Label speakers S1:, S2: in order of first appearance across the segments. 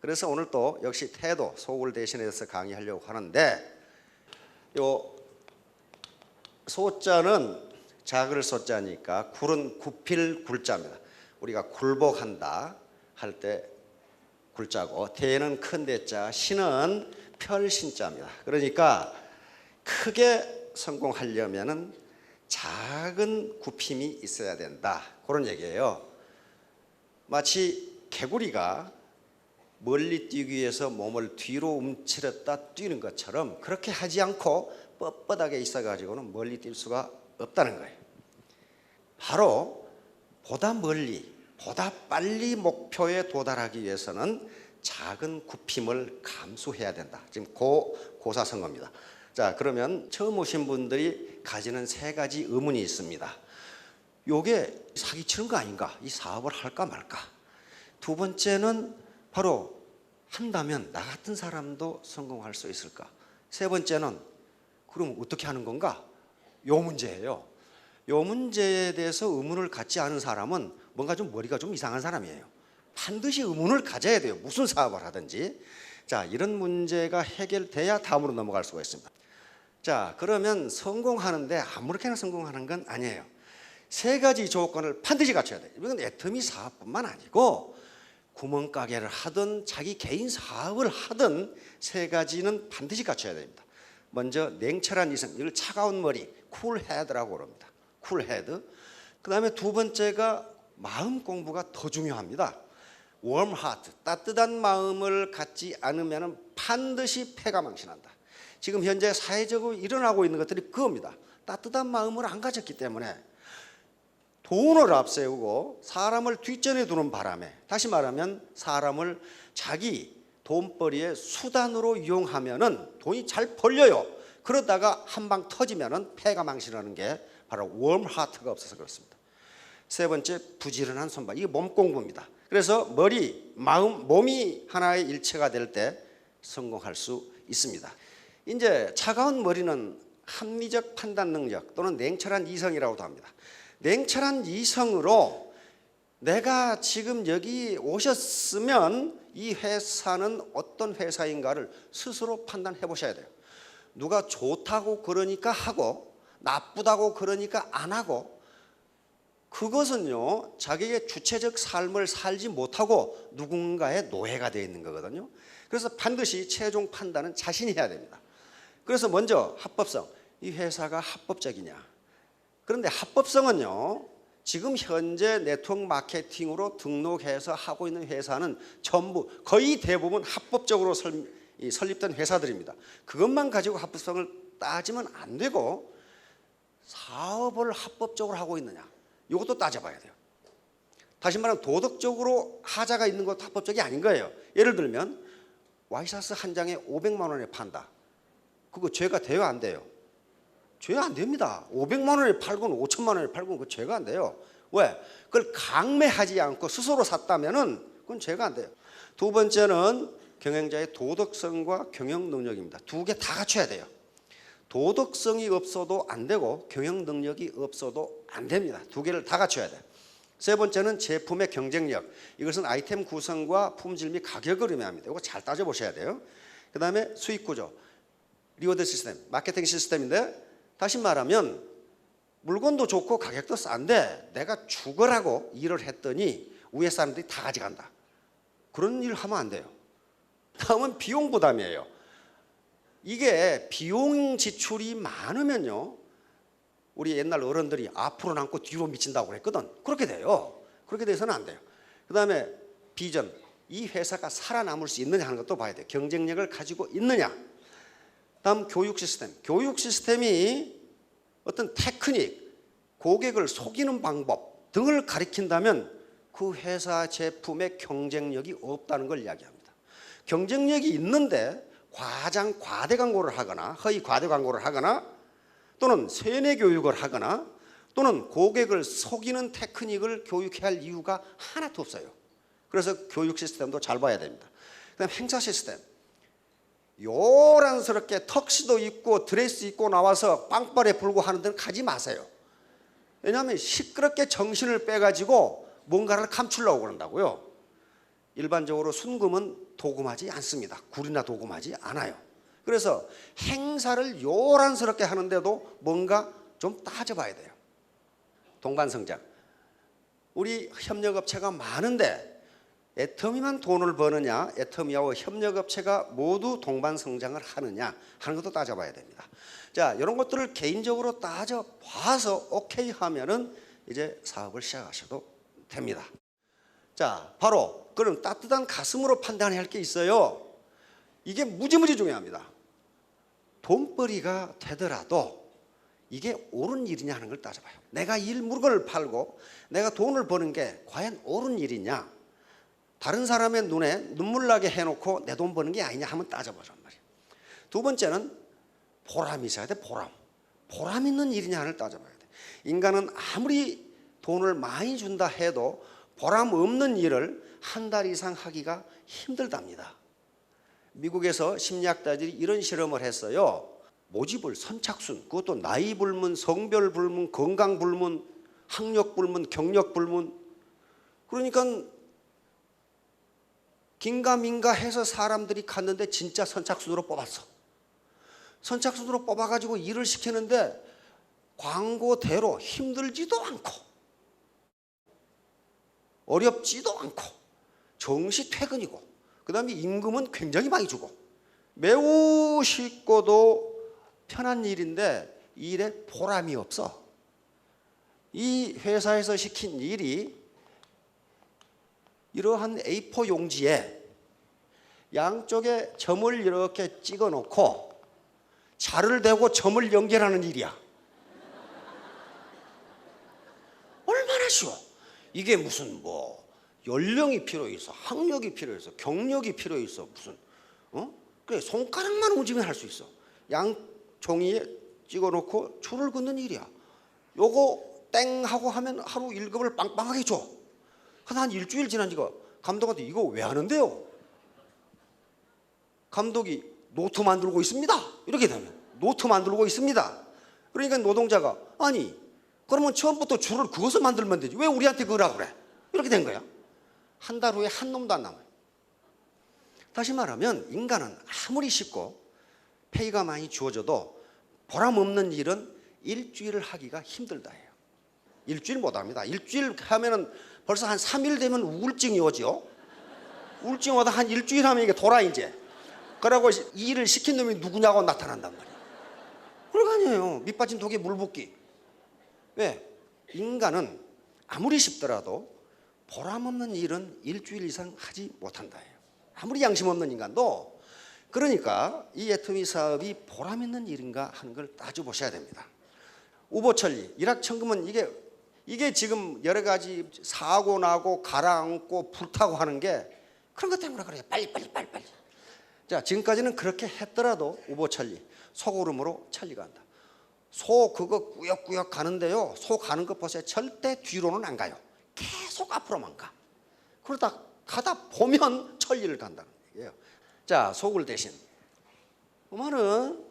S1: 그래서 오늘 또 역시 태도, 속을 대신해서 강의하려고 하는데, 요 소자는 작을 소자니까 굴은 굽힐 굴자입니다. 우리가 굴복한다 할 때 굴자고, 대는 큰 대자, 신은 펼신자입니다. 그러니까 크게 성공하려면은 작은 굽힘이 있어야 된다, 그런 얘기예요. 마치 개구리가 멀리 뛰기 위해서 몸을 뒤로 움츠렸다 뛰는 것처럼 그렇게 하지 않고 뻣뻣하게 있어가지고는 멀리 뛸 수가 없다는 거예요. 바로 보다 멀리, 보다 빨리 목표에 도달하기 위해서는 작은 굽힘을 감수해야 된다. 지금 고사성어입니다. 자, 그러면 처음 오신 분들이 가지는 세 가지 의문이 있습니다. 요게 사기치는 거 아닌가? 이 사업을 할까 말까? 두 번째는 바로 한다면 나 같은 사람도 성공할 수 있을까? 세 번째는 그럼 어떻게 하는 건가? 요 문제예요. 요 문제에 대해서 의문을 갖지 않은 사람은 뭔가 좀 머리가 좀 이상한 사람이에요. 반드시 의문을 가져야 돼요. 무슨 사업을 하든지. 자, 이런 문제가 해결돼야 다음으로 넘어갈 수가 있습니다. 자, 그러면 성공하는데 아무렇게나 성공하는 건 아니에요. 세 가지 조건을 반드시 갖춰야 돼요. 이건 애터미 사업뿐만 아니고 구멍가게를 하든 자기 개인 사업을 하든 세 가지는 반드시 갖춰야 됩니다. 먼저 냉철한 이성, 이걸 차가운 머리, 쿨헤드라고 그럽니다. 쿨헤드. 그 다음에 두 번째가 마음 공부가 더 중요합니다. warm heart, 따뜻한 마음을 갖지 않으면 반드시 패가 망신한다. 지금 현재 사회적으로 일어나고 있는 것들이 그겁니다. 따뜻한 마음을 안 가졌기 때문에 돈을 앞세우고 사람을 뒷전에 두는 바람에, 다시 말하면 사람을 자기 돈벌이의 수단으로 이용하면은 돈이 잘 벌려요. 그러다가 한 방 터지면은 패가 망신하는 게 바로 warm heart가 없어서 그렇습니다. 세 번째, 부지런한 손발. 이게 몸 공부입니다. 그래서 머리, 마음, 몸이 하나의 일체가 될 때 성공할 수 있습니다. 이제 차가운 머리는 합리적 판단 능력 또는 냉철한 이성이라고도 합니다. 냉철한 이성으로 내가 지금 여기 오셨으면 이 회사는 어떤 회사인가를 스스로 판단해 보셔야 돼요. 누가 좋다고 그러니까 하고 나쁘다고 그러니까 안 하고, 그것은요 자기의 주체적 삶을 살지 못하고 누군가의 노예가 되어 있는 거거든요. 그래서 반드시 최종 판단은 자신이 해야 됩니다. 그래서 먼저 합법성, 이 회사가 합법적이냐. 그런데 합법성은요 지금 현재 네트워크 마케팅으로 등록해서 하고 있는 회사는 전부 거의 대부분 합법적으로 설립된 회사들입니다. 그것만 가지고 합법성을 따지면 안 되고 사업을 합법적으로 하고 있느냐, 이것도 따져봐야 돼요. 다시 말하면 도덕적으로 하자가 있는 것도 합법적이 아닌 거예요. 예를 들면 와이셔츠 한 장에 500만 원에 판다. 그거 죄가 돼요, 안 돼요? 죄 안 됩니다. 500만 원에 팔건 5천만 원에 팔건 그 죄가 안 돼요. 왜? 그걸 강매하지 않고 스스로 샀다면은 그건 죄가 안 돼요. 두 번째는 경영자의 도덕성과 경영 능력입니다. 두 개 다 갖춰야 돼요. 도덕성이 없어도 안 되고 경영 능력이 없어도 안 됩니다. 두 개를 다 갖춰야 돼요. 세 번째는 제품의 경쟁력. 이것은 아이템 구성과 품질 및 가격을 의미합니다. 이거 잘 따져보셔야 돼요. 그 다음에 수익 구조, 리워드 시스템, 마케팅 시스템인데, 다시 말하면 물건도 좋고 가격도 싼데 내가 죽으라고 일을 했더니 위에 사람들이 다 가져간다. 그런 일 하면 안 돼요. 다음은 비용 부담이에요. 이게 비용 지출이 많으면요 우리 옛날 어른들이 앞으로 남고 뒤로 미친다고 했거든. 그렇게 돼요. 그렇게 돼서는 안 돼요. 그 다음에 비전, 이 회사가 살아남을 수 있느냐 하는 것도 봐야 돼요. 경쟁력을 가지고 있느냐. 다음 교육 시스템. 교육 시스템이 어떤 테크닉, 고객을 속이는 방법 등을 가리킨다면 그 회사 제품의 경쟁력이 없다는 걸 이야기합니다. 경쟁력이 있는데 과대 광고를 하거나 허위 과대 광고를 하거나 또는 세뇌 교육을 하거나 또는 고객을 속이는 테크닉을 교육해야 할 이유가 하나도 없어요. 그래서 교육 시스템도 잘 봐야 됩니다. 그다음 행사 시스템. 요란스럽게 턱시도 입고 드레스 입고 나와서 빵빠레 불고 하는 데는 가지 마세요. 왜냐하면 시끄럽게 정신을 빼가지고 뭔가를 감추려고 그런다고요. 일반적으로 순금은 도금하지 않습니다. 굴이나 도금하지 않아요. 그래서 행사를 요란스럽게 하는데도 뭔가 좀 따져봐야 돼요. 동반성장. 우리 협력업체가 많은데 애터미만 돈을 버느냐, 애터미와 협력업체가 모두 동반성장을 하느냐 하는 것도 따져봐야 됩니다. 자, 이런 것들을 개인적으로 따져봐서 오케이 하면은 이제 사업을 시작하셔도 됩니다. 자, 바로 그럼 따뜻한 가슴으로 판단해야 할 게 있어요. 이게 무지무지 중요합니다. 돈벌이가 되더라도 이게 옳은 일이냐 하는 걸 따져봐요. 내가 물건을 팔고 내가 돈을 버는 게 과연 옳은 일이냐, 다른 사람의 눈에 눈물 나게 해놓고 내 돈 버는 게 아니냐 한번 따져보란 말이에요. 두 번째는 보람이 있어야 돼. 보람 있는 일이냐 하는 걸 따져봐야 돼. 인간은 아무리 돈을 많이 준다 해도 보람 없는 일을 한 달 이상 하기가 힘들답니다. 미국에서 심리학자들이 이런 실험을 했어요. 모집을 선착순, 그것도 나이 불문, 성별 불문, 건강 불문, 학력 불문, 경력 불문. 그러니까 긴가민가 해서 사람들이 갔는데 진짜 선착순으로 뽑았어. 선착순으로 뽑아가지고 일을 시키는데 광고대로 힘들지도 않고 어렵지도 않고 정시 퇴근이고 그 다음에 임금은 굉장히 많이 주고 매우 쉽고도 편한 일인데 일에 보람이 없어. 이 회사에서 시킨 일이 이러한 A4 용지에 양쪽에 점을 이렇게 찍어 놓고 자를 대고 점을 연결하는 일이야. 얼마나 쉬워. 이게 무슨 뭐 연령이 필요 있어, 학력이 필요 있어, 경력이 필요 있어, 무슨 그래 손가락만 움직이면 할 수 있어. 양 종이에 찍어 놓고 줄을 긋는 일이야. 요거 땡 하고 하면 하루 1급을 빵빵하게 줘. 한 일주일 지나니까 감독한테 이거 왜 하는데요? 감독이 노트 만들고 있습니다. 이렇게 되면 노트 만들고 있습니다. 그러니까 노동자가 아니 그러면 처음부터 줄을 그것을 만들면 되지 왜 우리한테 그러라 그래? 이렇게 된 거야. 한 달 후에 한 놈도 안 남아요. 다시 말하면 인간은 아무리 쉽고 페이가 많이 주어져도 보람 없는 일은 일주일을 하기가 힘들다 해요. 일주일 못 합니다. 일주일 하면은 벌써 한 3일 되면 우울증이 오죠. 우울증 오다 한 일주일 하면 이게 돌아 이제. 그러고 이 일을 시킨 놈이 누구냐고 나타난단 말이에요. 그거 아니에요. 밑빠진 독에 물 붓기. 왜? 인간은 아무리 쉽더라도 보람 없는 일은 일주일 이상 하지 못한다 해요. 아무리 양심 없는 인간도. 그러니까 이 애터미 사업이 보람 있는 일인가 하는 걸 따져보셔야 됩니다. 우보천리, 일확천금은 이게 지금 여러 가지 사고 나고 가라앉고 불타고 하는 게 그런 것 때문에 그래요. 빨리. 자, 지금까지는 그렇게 했더라도 우보천리, 소구름으로 천리가 한다. 소 그거 꾸역꾸역 가는데요. 소 가는 거 보세요. 절대 뒤로는 안 가요. 계속 앞으로만 가. 그러다 가다 보면 천리를 간다는 얘기예요. 자, 소굴 대신 음악은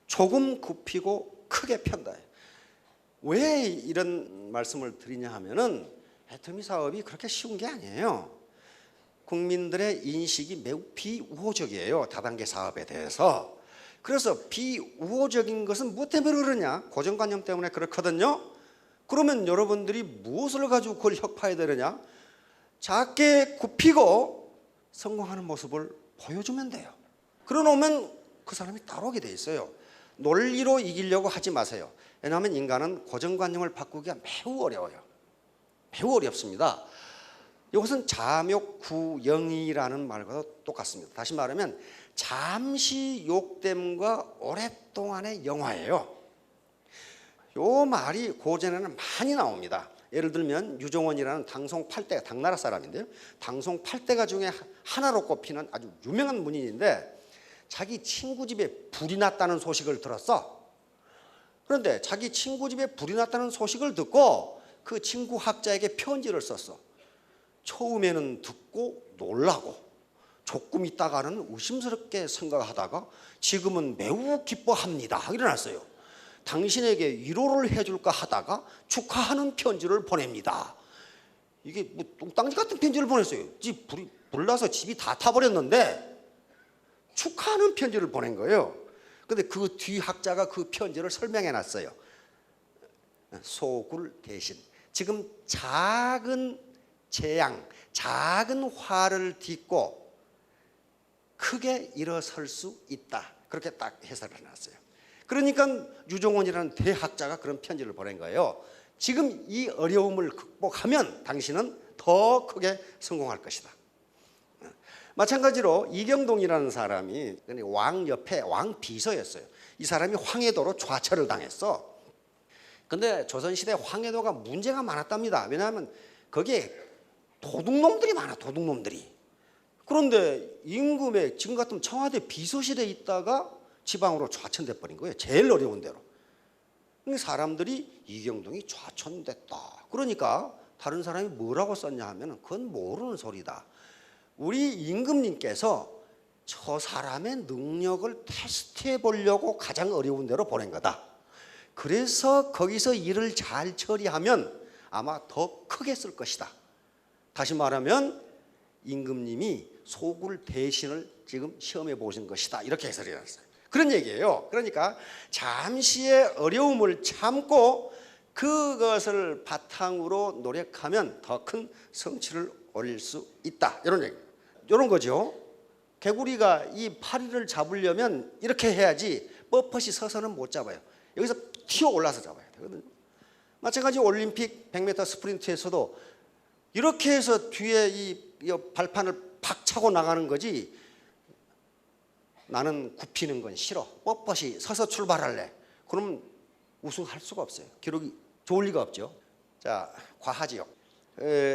S1: 조금 굽히고 크게 편다. 왜 이런 말씀을 드리냐 하면은 애터미 사업이 그렇게 쉬운 게 아니에요. 국민들의 인식이 매우 비우호적이에요. 다단계 사업에 대해서. 그래서 비우호적인 것은 무엇 때문에 그러냐? 고정관념 때문에 그렇거든요. 그러면 여러분들이 무엇을 가지고 그걸 혁파해야 되느냐? 작게 굽히고 성공하는 모습을 보여주면 돼요. 그러놓으면 그 사람이 따라오게 돼 있어요. 논리로 이기려고 하지 마세요. 왜냐하면 인간은 고정관념을 바꾸기가 매우 어려워요. 매우 어렵습니다. 이것은 잠욕구영이라는 말과도 똑같습니다. 다시 말하면 잠시 욕됨과 오랫동안의 영화예요. 요 말이 고전에는 많이 나옵니다. 예를 들면 유종원이라는 당송 8대, 당나라 사람인데요. 당송 8대가 중에 하나로 꼽히는 아주 유명한 문인인데 자기 친구 집에 불이 났다는 소식을 들었어. 그런데 자기 친구 집에 불이 났다는 소식을 듣고 그 친구 학자에게 편지를 썼어. 처음에는 듣고 놀라고 조금 있다가는 의심스럽게 생각하다가 지금은 매우 기뻐합니다. 일어났어요. 당신에게 위로를 해줄까 하다가 축하하는 편지를 보냅니다. 이게 뭐 똥땅지 같은 편지를 보냈어요. 지 불이 불나서 집이 다 타버렸는데 축하하는 편지를 보낸 거예요. 근데 그 뒤 학자가 그 편지를 설명해 놨어요. 소굴 대신. 지금 작은 재앙, 작은 화를 딛고 크게 일어설 수 있다. 그렇게 딱 해설을 해놨어요. 그러니까 유종원이라는 대학자가 그런 편지를 보낸 거예요. 지금 이 어려움을 극복하면 당신은 더 크게 성공할 것이다. 마찬가지로 이경동이라는 사람이 왕 옆에 왕 비서였어요. 이 사람이 황해도로 좌철을 당했어. 근데 조선시대 황해도가 문제가 많았답니다. 왜냐하면 거기에 도둑놈들이 많아, 도둑놈들이. 그런데 임금의 지금 같으면 청와대 비서실에 있다가 지방으로 좌천돼 버린 거예요. 제일 어려운 데로. 그러니까 사람들이 이경동이 좌천됐다. 그러니까 다른 사람이 뭐라고 썼냐 하면 그건 모르는 소리다. 우리 임금님께서 저 사람의 능력을 테스트해 보려고 가장 어려운 데로 보낸 거다. 그래서 거기서 일을 잘 처리하면 아마 더 크게 쓸 것이다. 다시 말하면 임금님이 소굴 대신을 지금 시험해 보신 것이다. 이렇게 해설이 났어요. 그런 얘기예요. 그러니까 잠시의 어려움을 참고 그것을 바탕으로 노력하면 더 큰 성취를 올릴 수 있다. 이런 얘기. 이런 거죠. 개구리가 이 파리를 잡으려면 이렇게 해야지 뻣뻣이 서서는 못 잡아요. 여기서 튀어 올라서 잡아야 되거든요. 마찬가지 올림픽 100m 스프린트에서도 이렇게 해서 뒤에 이 발판을 팍 차고 나가는 거지, 나는 굽히는 건 싫어, 뻣뻣이 서서 출발할래, 그럼 우승할 수가 없어요. 기록이 좋을 리가 없죠. 자, 과하지요.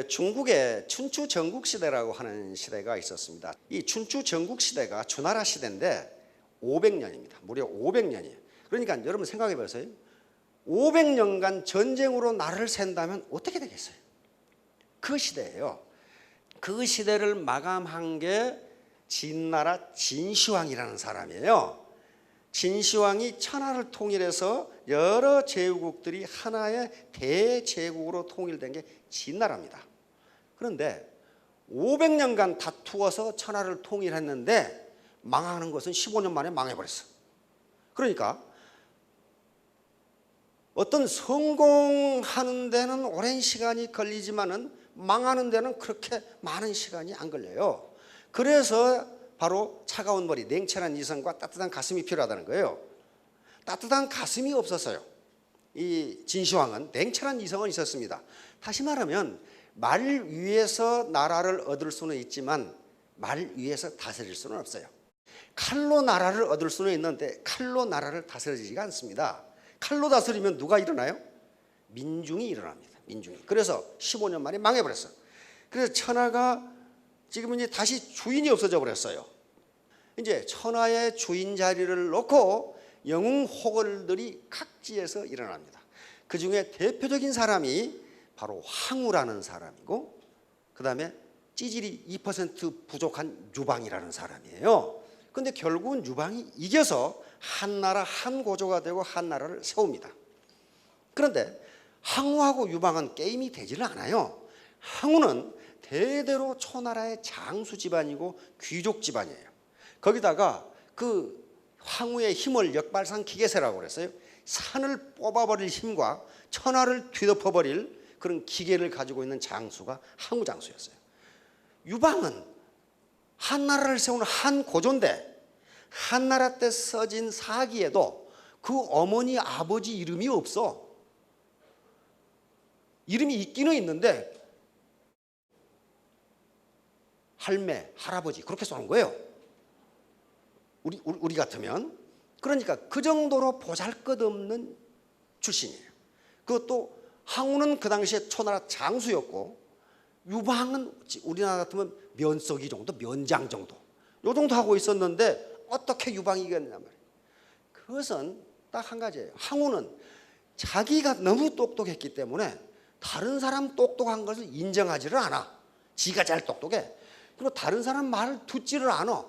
S1: 중국에 춘추 전국시대라고 하는 시대가 있었습니다. 이 춘추 전국시대가 주나라 시대인데 500년입니다. 무려 500년이에요. 그러니까 여러분 생각해 보세요. 500년간 전쟁으로 나라를 샌다면 어떻게 되겠어요? 그 시대예요. 그 시대를 마감한 게 진나라 진시황이라는 사람이에요. 진시황이 천하를 통일해서 여러 제국들이 하나의 대제국으로 통일된 게 진나라입니다. 그런데 500년간 다투어서 천하를 통일했는데 망하는 것은 15년 만에 망해버렸어. 그러니까 어떤 성공하는 데는 오랜 시간이 걸리지만은 망하는 데는 그렇게 많은 시간이 안 걸려요. 그래서 바로 차가운 머리, 냉철한 이성과 따뜻한 가슴이 필요하다는 거예요. 따뜻한 가슴이 없었어요. 이 진시황은. 냉철한 이성은 있었습니다. 다시 말하면 말 위에서 나라를 얻을 수는 있지만 말 위에서 다스릴 수는 없어요. 칼로 나라를 얻을 수는 있는데 칼로 나라를 다스리지가 않습니다. 칼로 다스리면 누가 일어나요? 민중이 일어납니다. 민중이. 그래서 15년 만에 망해버렸어요. 그래서 천하가 지금은 이제 다시 주인이 없어져 버렸어요. 이제 천하의 주인 자리를 놓고 영웅호걸들이 각지에서 일어납니다. 그 중에 대표적인 사람이 바로 황후라는 사람이고, 그 다음에 찌질이 2% 부족한 유방이라는 사람이에요. 근데 결국은 유방이 이겨서 한나라 한고조가 되고 한나라를 세웁니다. 그런데 황후하고 유방은 게임이 되지는 않아요. 황후는 대대로 초나라의 장수 집안이고 귀족 집안이에요. 거기다가 그 황후의 힘을 역발상 기계세라고 그랬어요. 산을 뽑아버릴 힘과 천하를 뒤덮어버릴 그런 기계를 가지고 있는 장수가 황후 장수였어요. 유방은 한나라를 세운 한고조인데 한나라 때 써진 사기에도 그 어머니 아버지 이름이 없어. 이름이 있기는 있는데 할매, 할아버지 그렇게 써놓은 거예요. 우리 같으면. 그러니까 그 정도로 보잘것없는 출신이에요. 그것도 황후는 그 당시에 초나라 장수였고 유방은 우리나라 같으면 면석이 정도, 면장 정도, 요 정도 하고 있었는데 어떻게 유방이 이겼냐 말이에요. 그것은 딱 한 가지예요. 황후는 자기가 너무 똑똑했기 때문에 다른 사람 똑똑한 것을 인정하지를 않아. 지가 잘 똑똑해. 그리고 다른 사람 말을 듣지를 않아.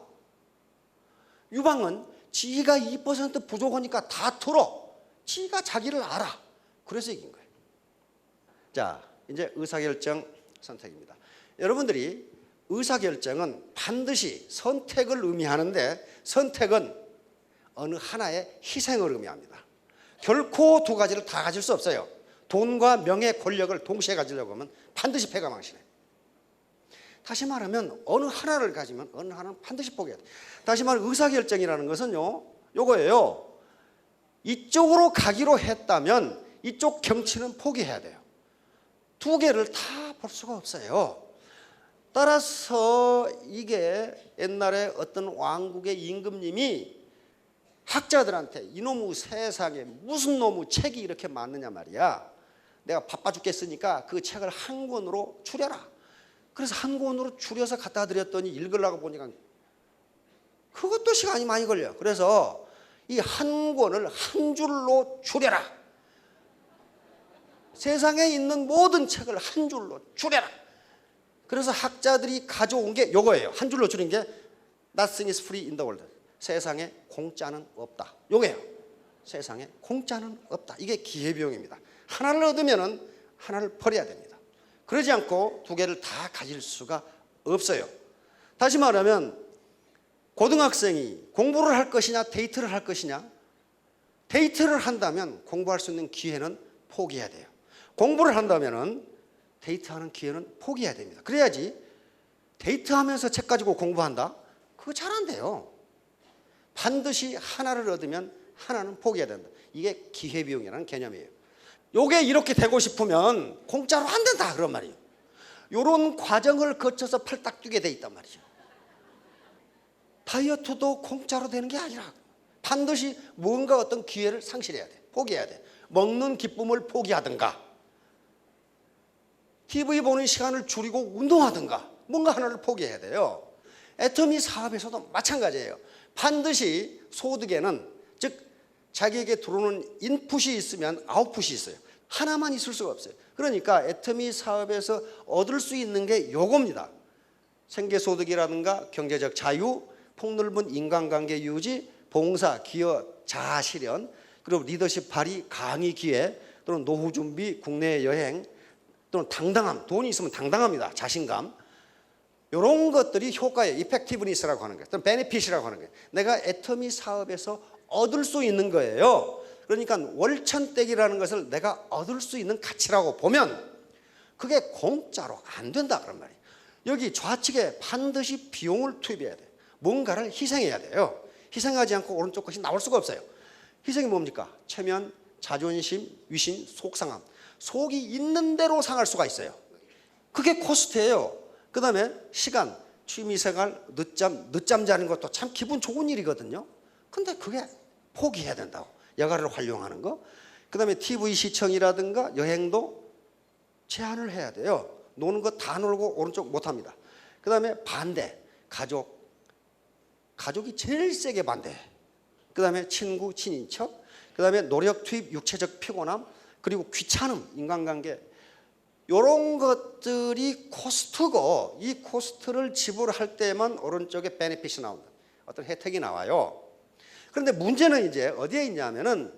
S1: 유방은 지가 2% 부족하니까 다 털어. 지가 자기를 알아. 그래서 이긴 거예요. 자, 이제 의사결정 선택입니다. 여러분들이 의사결정은 반드시 선택을 의미하는데 선택은 어느 하나의 희생을 의미합니다. 결코 두 가지를 다 가질 수 없어요. 돈과 명예, 권력을 동시에 가지려고 하면 반드시 패가 망신해요. 다시 말하면 어느 하나를 가지면 어느 하나는 반드시 포기해야 돼요. 다시 말하면 의사결정이라는 것은요, 요거예요. 이쪽으로 가기로 했다면 이쪽 경치는 포기해야 돼요. 두 개를 다 볼 수가 없어요. 따라서 이게 옛날에 어떤 왕국의 임금님이 학자들한테 이놈의 세상에 무슨 놈의 책이 이렇게 많느냐 말이야. 내가 바빠 죽겠으니까 그 책을 한 권으로 줄여라. 그래서 한 권으로 줄여서 갖다 드렸더니 읽으려고 보니까 그것도 시간이 많이 걸려. 그래서 이 한 권을 한 줄로 줄여라. 세상에 있는 모든 책을 한 줄로 줄여라. 그래서 학자들이 가져온 게 요거예요. 한 줄로 줄인 게 Nothing is free in the world. 세상에 공짜는 없다. 요게요. 세상에 공짜는 없다. 이게 기회비용입니다. 하나를 얻으면 하나를 버려야 됩니다. 그러지 않고 두 개를 다 가질 수가 없어요. 다시 말하면 고등학생이 공부를 할 것이냐 데이트를 할 것이냐. 데이트를 한다면 공부할 수 있는 기회는 포기해야 돼요. 공부를 한다면 데이트하는 기회는 포기해야 됩니다. 그래야지 데이트하면서 책 가지고 공부한다? 그거 잘 안 돼요. 반드시 하나를 얻으면 하나는 포기해야 된다. 이게 기회비용이라는 개념이에요. 요게 이렇게 되고 싶으면 공짜로 안 된다 그런 말이에요. 요런 과정을 거쳐서 팔딱 뛰게 돼 있단 말이죠. 다이어트도 공짜로 되는 게 아니라 반드시 뭔가 어떤 기회를 상실해야 돼. 포기해야 돼. 먹는 기쁨을 포기하든가 TV 보는 시간을 줄이고 운동하든가 뭔가 하나를 포기해야 돼요. 애터미 사업에서도 마찬가지예요. 반드시 소득에는 즉 자기에게 들어오는 인풋이 있으면 아웃풋이 있어요. 하나만 있을 수가 없어요. 그러니까 애터미 사업에서 얻을 수 있는 게 요겁니다. 생계소득이라든가 경제적 자유, 폭넓은 인간관계 유지, 봉사, 기여, 자아실현, 그리고 리더십 발휘, 강의 기회, 또는 노후 준비, 국내 여행, 또는 당당함, 돈이 있으면 당당합니다. 자신감. 이런 것들이 효과의 이펙티브니스라고 하는 거예요. 또는 베네핏이라고 하는 거예요. 내가 애터미 사업에서 얻을 수 있는 거예요. 그러니까 월천댁이라는 것을 내가 얻을 수 있는 가치라고 보면 그게 공짜로 안 된다 그런 말이에요. 여기 좌측에 반드시 비용을 투입해야 돼요. 뭔가를 희생해야 돼요. 희생하지 않고 오른쪽 것이 나올 수가 없어요. 희생이 뭡니까? 체면, 자존심, 위신, 속상함. 속이 있는 대로 상할 수가 있어요. 그게 코스트예요. 그 다음에 시간, 취미생활, 늦잠 자는 것도 참 기분 좋은 일이거든요. 근데 그게 포기해야 된다고. 여가를 활용하는 거. 그 다음에 TV 시청이라든가 여행도 제한을 해야 돼요. 노는 거 다 놀고 오른쪽 못합니다. 그 다음에 반대, 가족이 제일 세게 반대. 그 다음에 친구, 친인척. 그 다음에 노력 투입, 육체적 피곤함. 그리고 귀찮음, 인간관계. 이런 것들이 코스트고 이 코스트를 지불할 때만 오른쪽에 베네핏이 나온다. 어떤 혜택이 나와요. 그런데 문제는 이제 어디에 있냐면은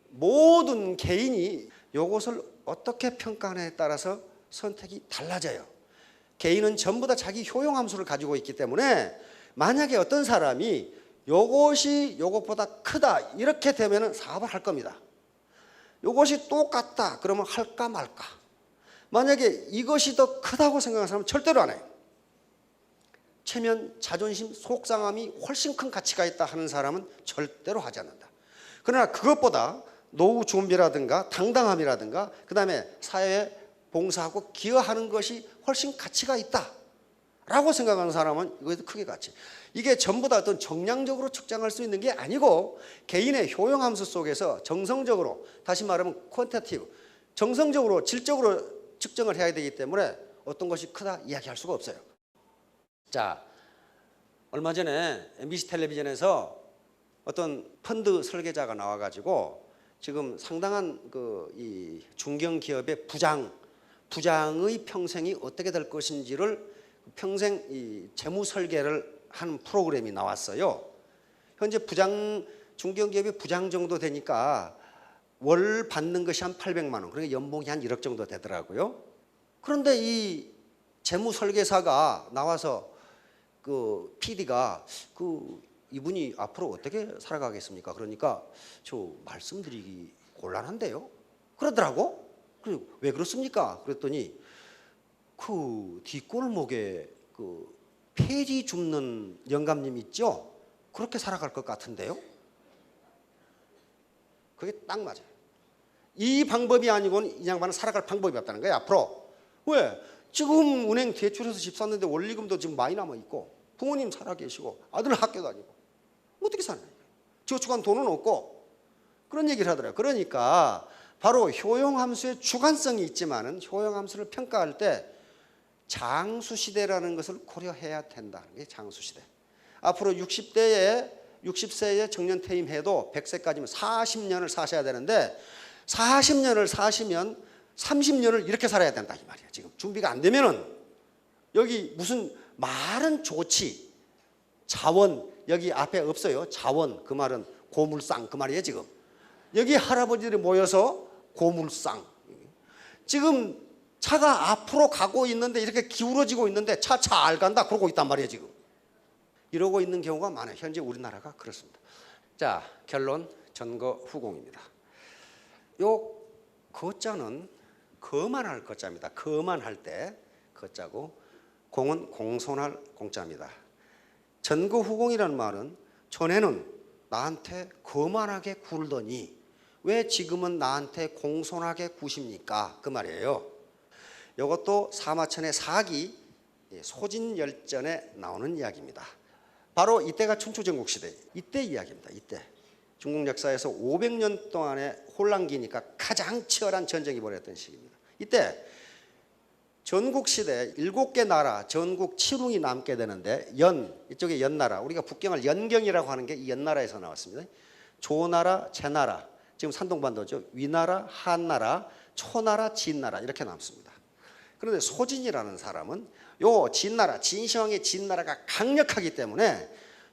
S1: 모든 개인이 이것을 어떻게 평가하느냐에 따라서 선택이 달라져요. 개인은 전부 다 자기 효용 함수를 가지고 있기 때문에 만약에 어떤 사람이 이것이 이것보다 크다 이렇게 되면은 사업을 할 겁니다. 이것이 똑같다 그러면 할까 말까. 만약에 이것이 더 크다고 생각하는 사람은 절대로 안 해요. 체면, 자존심, 속상함이 훨씬 큰 가치가 있다 하는 사람은 절대로 하지 않는다. 그러나 그것보다 노후 준비라든가 당당함이라든가 그 다음에 사회에 봉사하고 기여하는 것이 훨씬 가치가 있다 라고 생각하는 사람은 이것도 크게 가치. 이게 전부 다 어떤 정량적으로 측정할 수 있는 게 아니고 개인의 효용함수 속에서 정성적으로, 다시 말하면 퀀티티브, 정성적으로 질적으로 측정을 해야 되기 때문에 어떤 것이 크다 이야기할 수가 없어요. 자, 얼마 전에 MBC 텔레비전에서 어떤 펀드 설계자가 나와가지고 지금 상당한 이 중견기업의 부장의 평생이 어떻게 될 것인지를 평생 이 재무 설계를 하는 프로그램이 나왔어요. 현재 중견기업이 부장 정도 되니까 월 받는 것이 한 800만 원, 그러니까 연봉이 한 1억 정도 되더라고요. 그런데 이 재무설계사가 나와서 그 PD가 이분이 앞으로 어떻게 살아가겠습니까? 그러니까 저 말씀드리기 곤란한데요. 그러더라고. 그리고 왜 그렇습니까? 그랬더니 그 뒷골목에 그 폐지 줍는 영감님 있죠? 그렇게 살아갈 것 같은데요. 그게 딱 맞아요. 이 방법이 아니고는 이 양반은 살아갈 방법이 없다는 거예요. 앞으로. 왜? 지금 은행 대출해서 집 샀는데 원리금도 지금 많이 남아 있고 부모님 살아 계시고 아들 학교 다니고 어떻게 사냐. 저축한 돈은 없고 그런 얘기를 하더라고요. 그러니까 바로 효용함수의 주관성이 있지만은 효용함수를 평가할 때 장수시대라는 것을 고려해야 된다는 게 장수시대. 앞으로 60세에 정년 퇴임해도 100세까지면 40년을 사셔야 되는데 40년을 사시면 30년을 이렇게 살아야 된다 이 말이야. 지금 준비가 안 되면은 여기 무슨 말은 좋지 자원 여기 앞에 없어요. 자원 그 말은 고물상 그 말이에요. 지금 여기 할아버지들이 모여서 고물상 지금 차가 앞으로 가고 있는데 이렇게 기울어지고 있는데 차 잘 간다 그러고 있단 말이에요. 지금 이러고 있는 경우가 많아요. 현재 우리나라가 그렇습니다. 자 결론 전거 후공입니다. 요 거자는 거만할 거자입니다. 거만할 때 거자고 공은 공손할 공자입니다. 전거후공이라는 말은 전에는 나한테 거만하게 굴더니 왜 지금은 나한테 공손하게 구십니까? 그 말이에요. 이것도 사마천의 사기 소진열전에 나오는 이야기입니다. 바로 이때가 춘추전국시대 이때 이야기입니다. 이때 중국 역사에서 500년 동안의 혼란기니까 가장 치열한 전쟁이 벌어졌던 시기입니다. 이때 전국시대 7개 나라 전국 7웅이 남게 되는데 이쪽에 연나라 우리가 북경을 연경이라고 하는 게 이 연나라에서 나왔습니다. 조나라, 제나라 지금 산동반도죠. 위나라, 한나라, 초나라, 진나라 이렇게 남습니다. 그런데 소진이라는 사람은 요 진나라 진시황의 진나라가 강력하기 때문에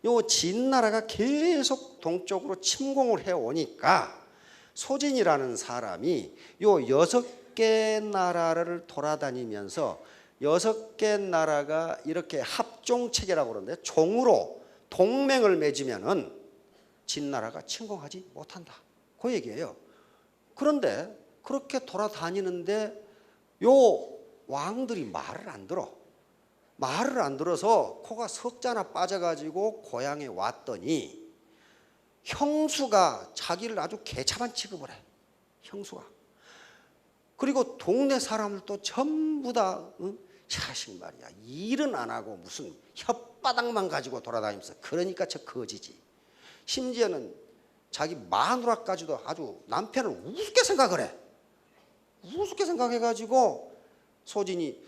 S1: 요 진나라가 계속 동쪽으로 침공을 해오니까 소진이라는 사람이 요 6개 나라를 돌아다니면서 6개 나라가 이렇게 합종체계라고 그러는데 종으로 동맹을 맺으면은 진나라가 침공하지 못한다. 그 얘기예요. 그런데 그렇게 돌아다니는데 요 왕들이 말을 안 들어. 말을 안 들어서 코가 석자나 빠져가지고 고향에 왔더니 형수가 자기를 아주 개차반 취급을 해. 형수가. 그리고 동네 사람들도 전부 다 자식 말이야. 일은 안 하고 무슨 혓바닥만 가지고 돌아다니면서 그러니까 저 거지지. 심지어는 자기 마누라까지도 아주 남편을 우습게 생각을 해. 우습게 생각해가지고 소진이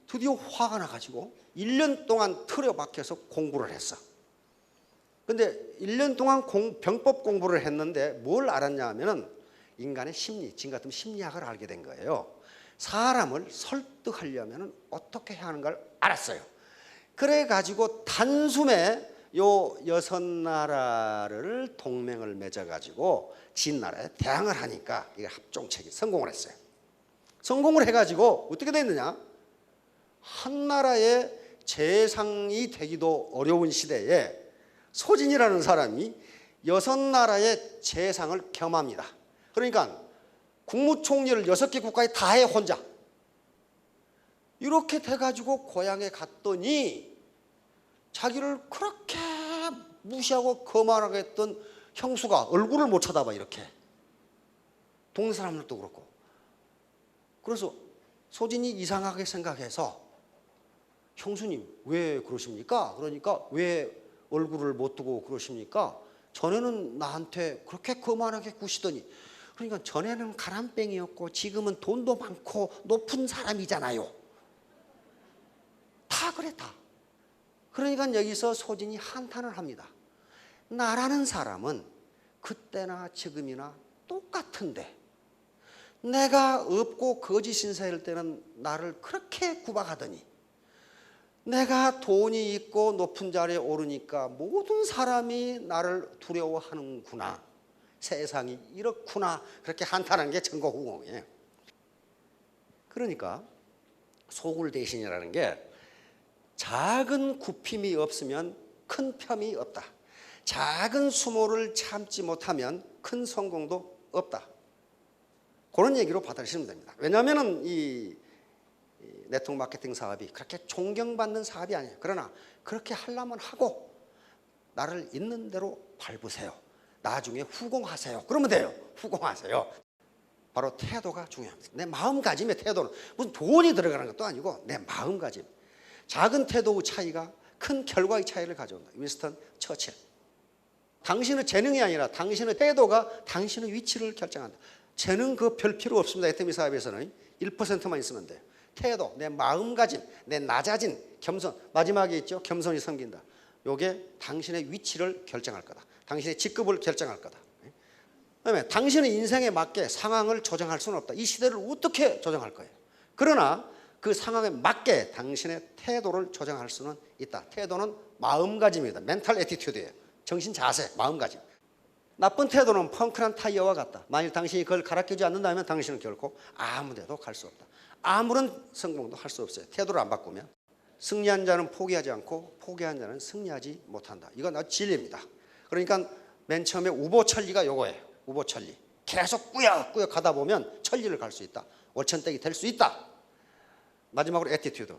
S1: 드디어 화가 나가지고 1년 동안 틀에 박혀서 공부를 했어. 근데 1년 동안 병법 공부를 했는데 뭘 알았냐 하면은 인간의 심리, 지금 같으면 심리학을 알게 된 거예요. 사람을 설득하려면 어떻게 해야 하는 걸 알았어요. 그래가지고 단숨에 요 6나라를 동맹을 맺어가지고 진나라에 대항을 하니까 이게 합종책이 성공을 했어요. 성공을 해가지고 어떻게 됐느냐? 한 나라의 재상이 되기도 어려운 시대에 소진이라는 사람이 6나라의 재상을 겸합니다. 그러니까 국무총리를 6개 국가에 다 해 혼자. 이렇게 돼가지고 고향에 갔더니 자기를 그렇게 무시하고 거만하게 했던 형수가 얼굴을 못 쳐다봐 이렇게. 동네 사람들도 그렇고. 그래서 소진이 이상하게 생각해서 형수님 왜 그러십니까? 그러니까 왜 얼굴을 못 두고 그러십니까? 전에는 나한테 그렇게 거만하게 구시더니 그러니까 전에는 가람뱅이였고 지금은 돈도 많고 높은 사람이잖아요. 다 그래 다. 그러니까 여기서 소진이 한탄을 합니다. 나라는 사람은 그때나 지금이나 똑같은데 내가 없고 거짓 신세일 때는 나를 그렇게 구박하더니 내가 돈이 있고 높은 자리에 오르니까 모든 사람이 나를 두려워하는구나. 세상이 이렇구나. 그렇게 한탄하는 게 전거후공이에요. 그러니까 소굴 대신이라는 게 작은 굽힘이 없으면 큰 폄이 없다. 작은 수모를 참지 못하면 큰 성공도 없다. 그런 얘기로 받아들이시면 됩니다. 왜냐하면 이 네트워크 마케팅 사업이 그렇게 존경받는 사업이 아니에요. 그러나 그렇게 하려면 하고 나를 있는 대로 밟으세요. 나중에 후공하세요. 그러면 돼요. 후공하세요. 바로 태도가 중요합니다. 내 마음가짐의 태도는 무슨 돈이 들어가는 것도 아니고 내 마음가짐. 작은 태도의 차이가 큰 결과의 차이를 가져온다. 윈스턴 처칠. 당신의 재능이 아니라 당신의 태도가 당신의 위치를 결정한다. 재능 그 별 필요 없습니다. 애터미 사업에서는 1%만 있으면 돼요. 태도, 내 마음가짐, 내 낮아진 겸손. 마지막에 있죠. 겸손이 섬긴다. 이게 당신의 위치를 결정할 거다. 당신의 직급을 결정할 거다. 그다음에 당신의 인생에 맞게 상황을 조정할 수는 없다. 이 시대를 어떻게 조정할 거예요? 그러나 그 상황에 맞게 당신의 태도를 조정할 수는 있다. 태도는 마음가짐이다. 멘탈 애티튜드예요. 정신 자세, 마음가짐. 나쁜 태도는 펑크난 타이어와 같다. 만일 당신이 그걸 갈아끼지 않는다면 당신은 결코 아무 데도 갈 수 없다. 아무런 성공도 할 수 없어요. 태도를 안 바꾸면. 승리한 자는 포기하지 않고 포기한 자는 승리하지 못한다. 이건 아주 진리입니다. 그러니까 맨 처음에 우보천리가 요거예요. 우보천리. 계속 꾸역꾸역 가다 보면 천리를 갈 수 있다. 월천댁이 될 수 있다. 마지막으로 애티튜드.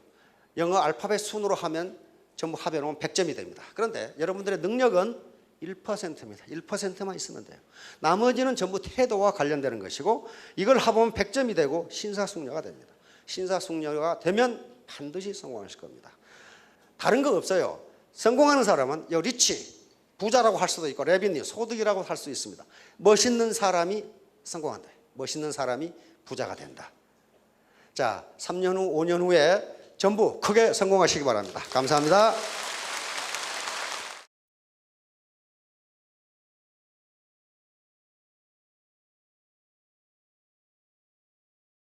S1: 영어 알파벳 순으로 하면 전부 합해놓으면 100점이 됩니다. 그런데 여러분들의 능력은 1%입니다. 1%만 있으면 돼요. 나머지는 전부 태도와 관련되는 것이고 이걸 합하면 100점이 되고 신사숙녀가 됩니다. 신사숙녀가 되면 반드시 성공하실 겁니다. 다른 거 없어요. 성공하는 사람은 리치, 부자라고 할 수도 있고 레비뉴, 소득이라고 할 수 있습니다. 멋있는 사람이 성공한다. 멋있는 사람이 부자가 된다. 자, 3년 후, 5년 후에 전부 크게 성공하시기 바랍니다. 감사합니다.